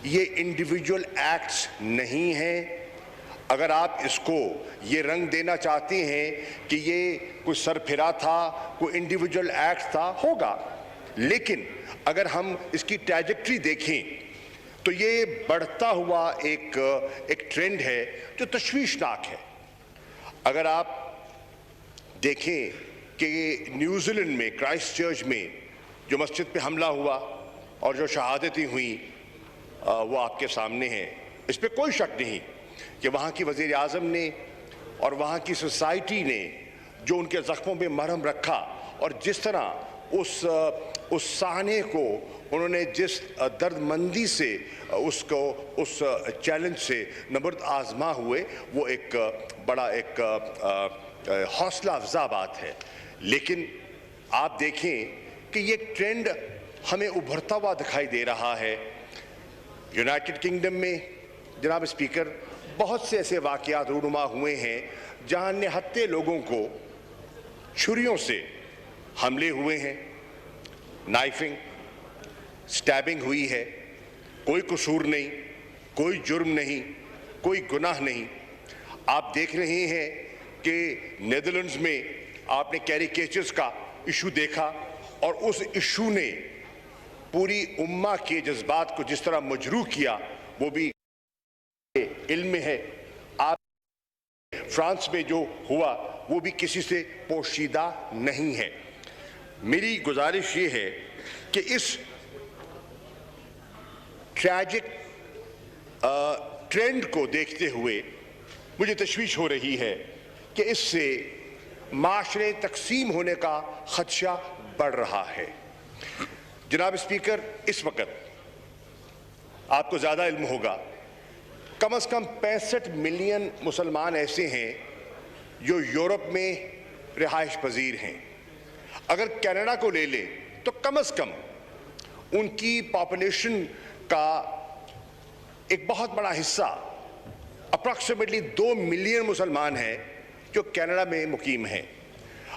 یہ individual acts نہیں ہیں. اگر آپ اس کو یہ رنگ دینا چاہتے ہیں کہ یہ کوئی سر پھرا تھا, کوئی انڈیویجول ایکٹ تھا, ہوگا, لیکن اگر ہم اس کی ٹریجیکٹری دیکھیں تو یہ بڑھتا ہوا ایک ٹرینڈ ہے جو تشویشناک ہے. اگر آپ دیکھیں کہ نیوزی لینڈ میں کرائسٹ چرچ میں جو مسجد پہ حملہ ہوا اور جو شہادتیں ہوئیں وہ آپ کے سامنے ہیں. اس پہ کوئی شک نہیں کہ وہاں کی وزیر اعظم نے اور وہاں کی سوسائٹی نے جو ان کے زخموں پہ مرہم رکھا اور جس طرح اس سہنے کو انہوں نے جس درد مندی سے اس چیلنج سے نبرد آزما ہوئے, وہ ایک بڑا ایک حوصلہ افزا بات ہے. لیکن آپ دیکھیں کہ یہ ٹرینڈ ہمیں ابھرتا ہوا دکھائی دے رہا ہے. یونائٹڈ کنگڈم میں جناب اسپیکر بہت سے ایسے واقعات رونما ہوئے ہیں جہاں نہتے لوگوں کو چھریوں سے حملے ہوئے ہیں, نائفنگ, سٹیبنگ ہوئی ہے, کوئی قصور نہیں, کوئی جرم نہیں, کوئی گناہ نہیں. آپ دیکھ رہے ہیں کہ نیدرلینڈز میں آپ نے کیریکیچرز کا ایشو دیکھا اور اس ایشو نے پوری امہ کے جذبات کو جس طرح مجروح کیا وہ بھی علم میں ہے. آپ فرانس میں جو ہوا وہ بھی کسی سے پوشیدہ نہیں ہے. میری گزارش یہ ہے کہ اس ٹریجک ٹرینڈ کو دیکھتے ہوئے مجھے تشویش ہو رہی ہے کہ اس سے معاشرے تقسیم ہونے کا خدشہ بڑھ رہا ہے. جناب اسپیکر, اس وقت آپ کو زیادہ علم ہوگا, کم از کم 65 ملین مسلمان ایسے ہیں جو یورپ میں رہائش پذیر ہیں. اگر کینیڈا کو لے لیں تو کم از کم ان کی پاپولیشن کا ایک بہت بڑا حصہ اپروکسیمیٹلی 2 ملین مسلمان ہیں جو کینیڈا میں مقیم ہیں.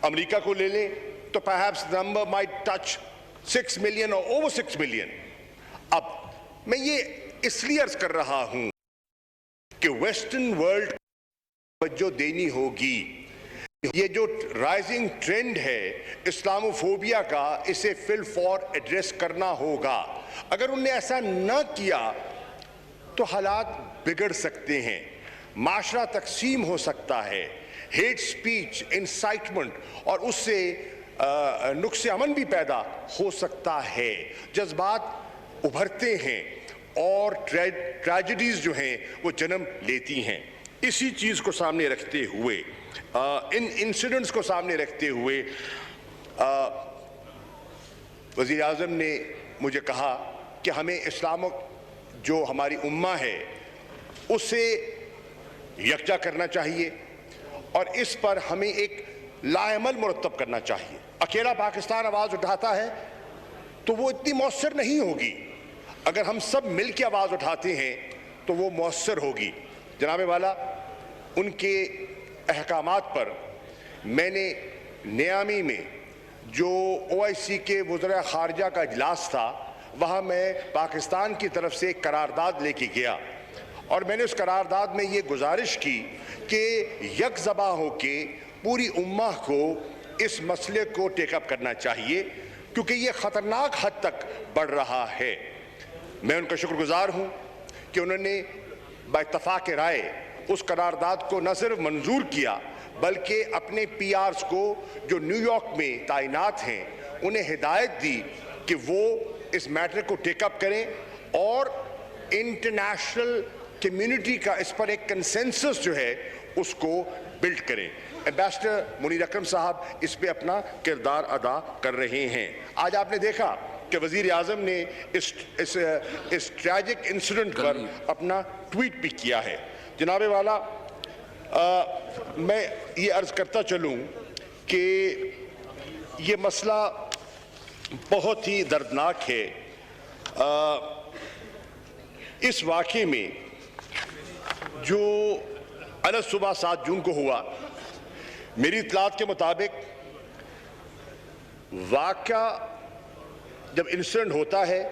امریکہ کو لے لیں تو perhaps the number might touch 6 million or over 6 million. اب میں یہ اس لیے عرض کر رہا ہوں کہ ویسٹرن ورلڈ کو توجہ دینی ہوگی. یہ جو رائزنگ ٹرینڈ ہے اسلاموفوبیا کا, اسے فل فور ایڈریس کرنا ہوگا. اگر انہوں نے ایسا نہ کیا تو حالات بگڑ سکتے ہیں, معاشرہ تقسیم ہو سکتا ہے, ہیٹ سپیچ, انسائٹمنٹ اور اس سے نقص امن بھی پیدا ہو سکتا ہے. جذبات ابھرتے ہیں اور ٹریجڈیز جو ہیں وہ جنم لیتی ہیں. اسی چیز کو سامنے رکھتے ہوئے, ان انسیڈنٹس کو سامنے رکھتے ہوئے وزیر اعظم نے مجھے کہا کہ ہمیں اسلام جو ہماری امہ ہے اسے یکجا کرنا چاہیے اور اس پر ہمیں ایک لاعمل مرتب کرنا چاہیے. اکیلا پاکستان آواز اٹھاتا ہے تو وہ اتنی مؤثر نہیں ہوگی. اگر ہم سب مل کے آواز اٹھاتے ہیں تو وہ مؤثر ہوگی. جناب والا, ان کے احکامات پر میں نے نیامی میں جو OIC کے وزراء خارجہ کا اجلاس تھا وہاں میں پاکستان کی طرف سے ایک قرارداد لے کے گیا اور میں نے اس قرارداد میں یہ گزارش کی کہ یک زباں ہو کے پوری امہ کو اس مسئلے کو ٹیک اپ کرنا چاہیے کیونکہ یہ خطرناک حد تک بڑھ رہا ہے. میں ان کا شکر گزار ہوں کہ انہوں نے با اتفاق رائے اس قرارداد کو نہ صرف منظور کیا بلکہ اپنے PRs کو جو نیو یارک میں تعینات ہیں انہیں ہدایت دی کہ وہ اس میٹر کو ٹیک اپ کریں اور انٹرنیشنل کمیونٹی کا اس پر ایک کنسنسس جو ہے اس کو بلڈ کریں. ایمبیسڈر منیر اکرم صاحب اس پہ اپنا کردار ادا کر رہے ہیں. آج آپ نے دیکھا کہ وزیر اعظم نے اس ٹریجک انسیڈنٹ پر اپنا ٹویٹ بھی کیا ہے. جناب والا, میں یہ عرض کرتا چلوں کہ یہ مسئلہ بہت ہی دردناک ہے. اس واقعے میں جو صبح 7 جون کو ہوا, میری اطلاعات کے مطابق واقعہ جب انسیڈنٹ ہوتا ہے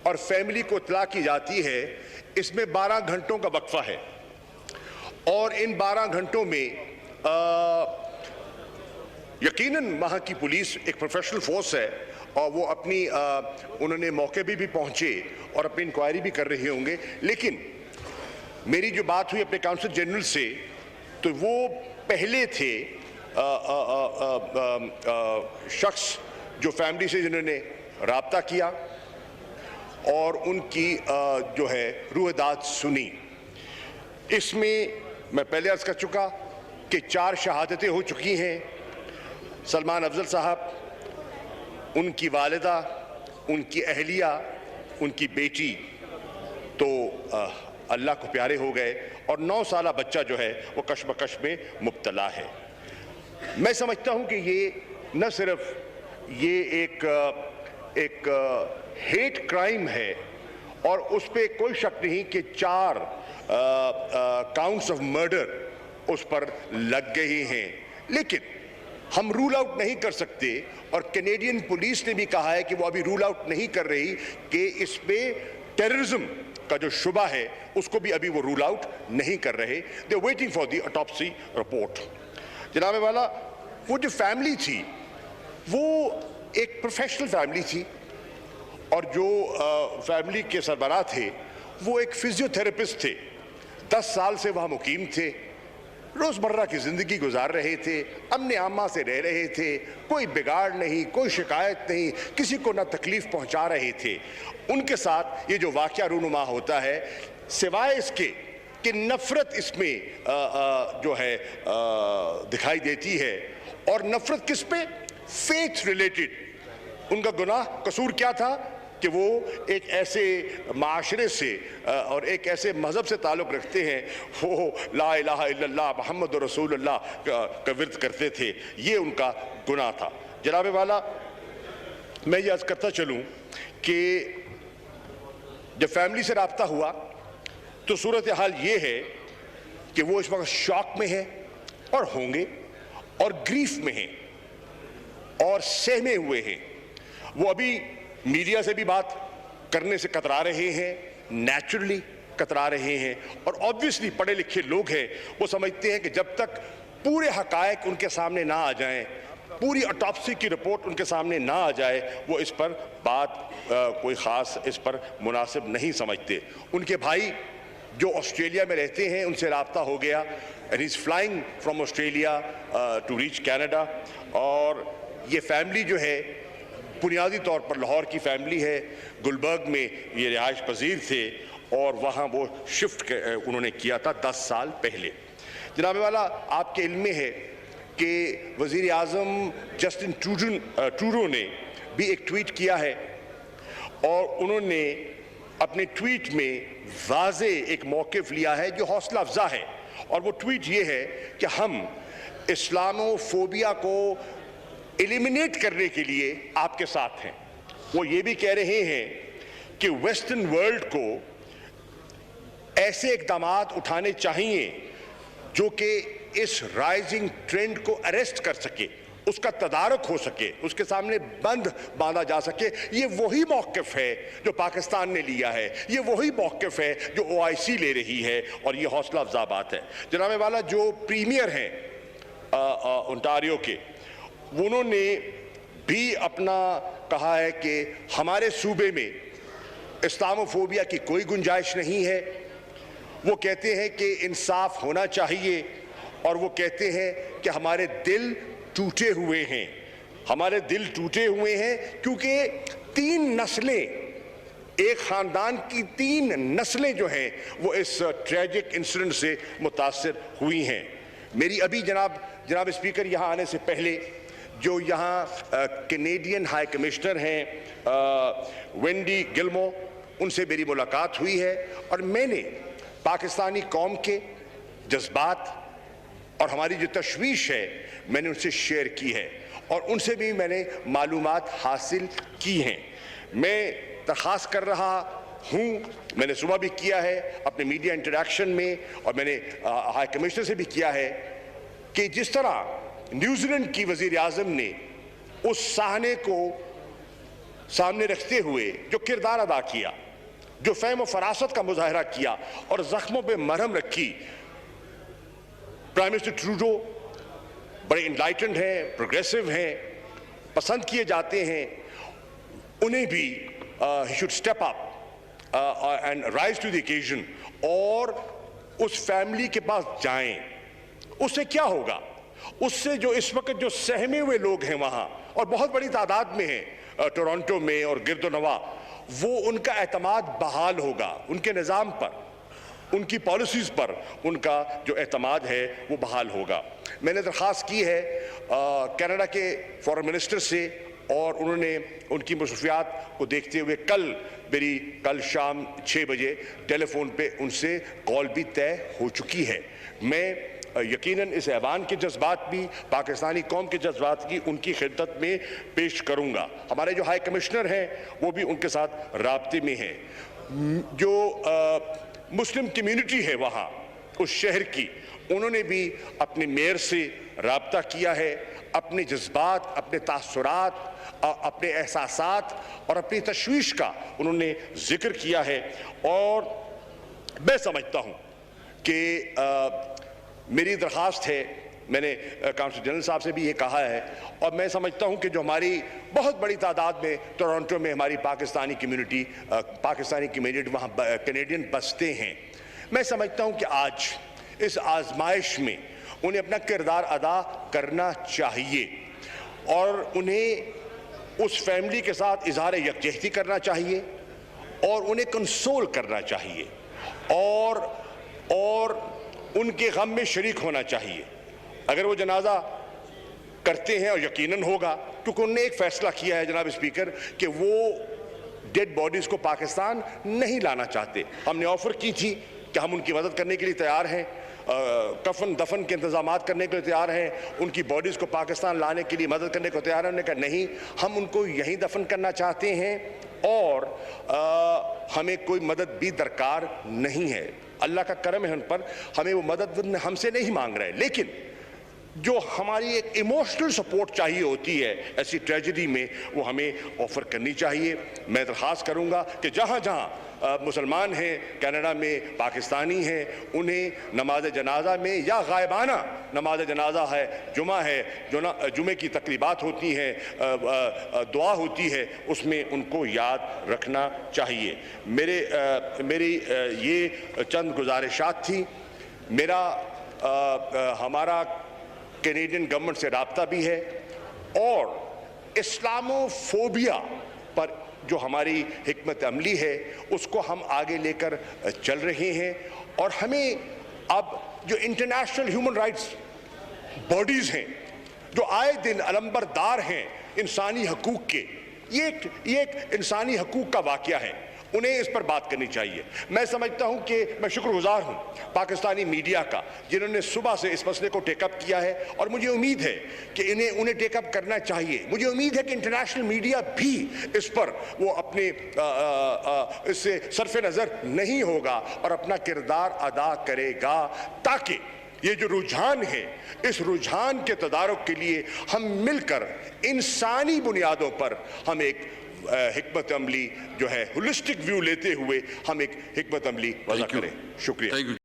اور فیملی کو اطلاع کی جاتی ہے، اس میں 12 گھنٹوں کا وقفہ ہے، اور ان 12 گھنٹوں میں یقیناً وہاں کی پولیس ایک پروفیشنل فورس ہے، اور وہ اپنی انہوں نے موقع پہ بھی پہنچے اور اپنی انکوائری بھی کر رہے ہوں گے. لیکن میری جو بات ہوئی اپنے کاؤنسل جنرل سے، تو وہ پہلے تھے شخص جو فیملی سے جنہوں نے رابطہ کیا اور ان کی جو ہے روح داد سنی. اس میں پہلے عرض کر چکا کہ 4 شہادتیں ہو چکی ہیں. سلمان افضل صاحب، ان کی والدہ، ان کی اہلیہ، ان کی بیٹی تو اللہ کو پیارے ہو گئے، اور 9 سالہ بچہ جو ہے وہ کشمکش میں مبتلا ہے. میں سمجھتا ہوں کہ یہ نہ صرف یہ ایک ہیٹ کرائم ہے، اور اس پہ کوئی شک نہیں کہ 4 کاؤنٹس آف مرڈر اس پر لگ گئے ہیں. لیکن ہم رول آؤٹ نہیں کر سکتے، اور کینیڈین پولیس نے بھی کہا ہے کہ وہ ابھی رول آؤٹ نہیں کر رہی کہ اس پہ ٹیررزم کا جو شبہ ہے اس کو بھی ابھی وہ رول آؤٹ نہیں کر رہے. They waiting for the autopsy report. جناب والا، وہ جو فیملی تھی وہ ایک پروفیشنل فیملی تھی، اور جو فیملی کے سربراہ تھے وہ ایک فزیو تھراپسٹ تھے. 10 سال سے وہاں مقیم تھے، روزمرہ کی زندگی گزار رہے تھے، امن عامہ سے رہ رہے تھے، کوئی بگاڑ نہیں، کوئی شکایت نہیں، کسی کو نہ تکلیف پہنچا رہے تھے. ان کے ساتھ یہ جو واقعہ رونما ہوتا ہے، سوائے اس کے کہ نفرت اس میں جو ہے دکھائی دیتی ہے. اور نفرت کس پہ؟ Faith related. ان کا گناہ قصور کیا تھا کہ وہ ایک ایسے معاشرے سے اور ایک ایسے مذہب سے تعلق رکھتے ہیں، وہ لا الہ الا اللہ محمد رسول اللہ کا ورد کرتے تھے. یہ ان کا گناہ تھا. جناب والا، میں یہ عرض کرتا چلوں کہ جب فیملی سے رابطہ ہوا تو صورتحال یہ ہے کہ وہ اس وقت شاک میں ہیں اور ہوں گے، اور گریف میں ہیں اور سہمے ہوئے ہیں. وہ ابھی میڈیا سے بھی بات کرنے سے کترا رہے ہیں، نیچرلی کترا رہے ہیں، اور آبویسلی پڑھے لکھے لوگ ہیں. وہ سمجھتے ہیں کہ جب تک پورے حقائق ان کے سامنے نہ آ جائیں، پوری اٹاپسی کی رپورٹ ان کے سامنے نہ آ جائے، وہ اس پر بات کوئی خاص اس پر مناسب نہیں سمجھتے. ان کے بھائی جو آسٹریلیا میں رہتے ہیں، ان سے رابطہ ہو گیا، and he's flying from Australia to reach Canada. اور یہ فیملی جو ہے بنیادی طور پر لاہور کی فیملی ہے. گلبرگ میں یہ رہائش پذیر تھے، اور وہاں وہ شفٹ انہوں نے کیا تھا 10 سال پہلے. جناب والا، آپ کے علم میں ہے کہ وزیر اعظم جسٹن ٹروڈو نے بھی ایک ٹویٹ کیا ہے، اور انہوں نے اپنے ٹویٹ میں واضح ایک موقف لیا ہے جو حوصلہ افزا ہے. اور وہ ٹویٹ یہ ہے کہ ہم اسلامو فوبیا کو ایلیمینیٹ کرنے کے لیے آپ کے ساتھ ہیں. وہ یہ بھی کہہ رہے ہیں کہ ویسٹرن ورلڈ کو ایسے اقدامات اٹھانے چاہیے جو کہ اس رائزنگ ٹرینڈ کو اریسٹ کر سکے، اس کا تدارک ہو سکے، اس کے سامنے بند باندھا جا سکے. یہ وہی موقف ہے جو پاکستان نے لیا ہے، یہ وہی موقف ہے جو OIC لے رہی ہے، اور یہ حوصلہ افزا بات ہے. جناب والا، جو پریمیئر ہیں انٹاریو کے، انہوں نے بھی اپنا کہا ہے کہ ہمارے صوبے میں اسلاموفوبیا کی کوئی گنجائش نہیں ہے. وہ کہتے ہیں کہ انصاف ہونا چاہیے، اور وہ کہتے ہیں کہ ہمارے دل ٹوٹے ہوئے ہیں. ہمارے دل ٹوٹے ہوئے ہیں کیونکہ 3 نسلیں، ایک خاندان کی 3 نسلیں جو ہیں وہ اس ٹریجک انسیڈنٹ سے متاثر ہوئی ہیں. میری ابھی جناب اسپیکر یہاں آنے سے پہلے جو یہاں کینیڈین ہائی کمشنر ہیں وینڈی گلمو، ان سے میری ملاقات ہوئی ہے، اور میں نے پاکستانی قوم کے جذبات اور ہماری جو تشویش ہے میں نے ان سے شیئر کی ہے، اور ان سے بھی میں نے معلومات حاصل کی ہیں. میں درخواست کر رہا ہوں، میں نے صبح بھی کیا ہے اپنے میڈیا انٹریکشن میں، اور میں نے ہائی کمشنر سے بھی کیا ہے، کہ جس طرح نیوزی لینڈ کی وزیر اعظم نے اس سہنے کو سامنے رکھتے ہوئے جو کردار ادا کیا، جو فہم و فراست کا مظاہرہ کیا اور زخموں پہ مرہم رکھی. پرائم منسٹر ٹروڈو بڑے انلائٹنڈ ہیں, پروگریسو ہیں, پسند کیے جاتے ہیں. انہیں بھی he should step up and rise to the occasion اور اس فیملی کے پاس جائیں. اس سے کیا ہوگا؟ اس سے جو اس وقت جو سہمے ہوئے لوگ ہیں وہاں, اور بہت بڑی تعداد میں ہیں ٹورانٹو میں اور گرد و نواح, وہ ان کا اعتماد بحال ہوگا, ان کے نظام پر, ان کی پالیسیز پر ان کا جو اعتماد ہے وہ بحال ہوگا. میں نے درخواست کی ہے کینیڈا کے فارن منسٹر سے, اور انہوں نے ان کی مصروفیات کو دیکھتے ہوئے میری کل شام 6 بجے ٹیلی فون پہ ان سے کال بھی طے ہو چکی ہے. میں یقیناً اس ایوان کے جذبات بھی, پاکستانی قوم کے جذبات کی ان کی خدمت میں پیش کروں گا. ہمارے جو ہائی کمشنر ہیں وہ بھی ان کے ساتھ رابطے میں ہیں. جو مسلم کمیونٹی ہے وہاں اس شہر کی, انہوں نے بھی اپنے میئر سے رابطہ کیا ہے, اپنے جذبات, اپنے تاثرات, اپنے احساسات اور اپنی تشویش کا انہوں نے ذکر کیا ہے. اور میں سمجھتا ہوں کہ میری درخواست ہے, میں نے کونسل جنرل صاحب سے بھی یہ کہا ہے, اور میں سمجھتا ہوں کہ جو ہماری بہت بڑی تعداد میں ٹورانٹو میں ہماری پاکستانی کمیونٹی وہاں کینیڈین بستے ہیں, میں سمجھتا ہوں کہ آج اس آزمائش میں انہیں اپنا کردار ادا کرنا چاہیے, اور انہیں اس فیملی کے ساتھ اظہار یکجہتی کرنا چاہیے, اور انہیں کنسول کرنا چاہیے, اور ان کے غم میں شریک ہونا چاہیے. اگر وہ جنازہ کرتے ہیں, اور یقیناً ہوگا کیونکہ انہوں نے ایک فیصلہ کیا ہے جناب اسپیکر کہ وہ ڈیڈ باڈیز کو پاکستان نہیں لانا چاہتے. ہم نے آفر کی تھی کہ ہم ان کی مدد کرنے کے لیے تیار ہیں, کفن دفن کے انتظامات کرنے کے لیے تیار ہیں, ان کی باڈیز کو پاکستان لانے کے لیے مدد کرنے کو تیار ہیں. انہوں نے کہا نہیں, ہم ان کو یہیں دفن کرنا چاہتے ہیں, اور ہمیں کوئی مدد بھی درکار نہیں ہے. اللہ کا کرم ہے ان پر, ہمیں وہ مدد ہم سے نہیں مانگ رہے, لیکن جو ہماری ایک ایموشنل سپورٹ چاہیے ہوتی ہے ایسی ٹریجڈی میں, وہ ہمیں آفر کرنی چاہیے. میں درخواست کروں گا کہ جہاں جہاں مسلمان ہیں کینیڈا میں, پاکستانی ہیں, انہیں نماز جنازہ میں یا غائبانہ نماز جنازہ ہے, جمعہ ہے, جمعے کی تقریبات ہوتی ہیں, دعا ہوتی ہے, اس میں ان کو یاد رکھنا چاہیے. میری یہ چند گزارشات تھی. ہمارا کینیڈین گورنمنٹ سے رابطہ بھی ہے, اور اسلامو فوبیا پر جو ہماری حکمت عملی ہے اس کو ہم آگے لے کر چل رہے ہیں. اور ہمیں اب جو انٹرنیشنل ہیومن رائٹس باڈیز ہیں جو آئے دن علمبردار ہیں انسانی حقوق کے, یہ ایک انسانی حقوق کا واقعہ ہے, انہیں اس پر بات کرنی چاہیے. میں سمجھتا ہوں کہ میں شکر گزار ہوں پاکستانی میڈیا کا جنہوں نے صبح سے اس مسئلے کو ٹیک اپ کیا ہے, اور مجھے امید ہے کہ انہیں ٹیک اپ کرنا چاہیے. مجھے امید ہے کہ انٹرنیشنل میڈیا بھی اس پر وہ اپنے اس سے صرف نظر نہیں ہوگا اور اپنا کردار ادا کرے گا, تاکہ یہ جو رجحان ہے اس رجحان کے تدارک کے لیے ہم مل کر انسانی بنیادوں پر ہم ایک حکمت عملی جو ہے ہولسٹک ویو لیتے ہوئے ہم ایک حکمت عملی وضع کریں. شکریہ.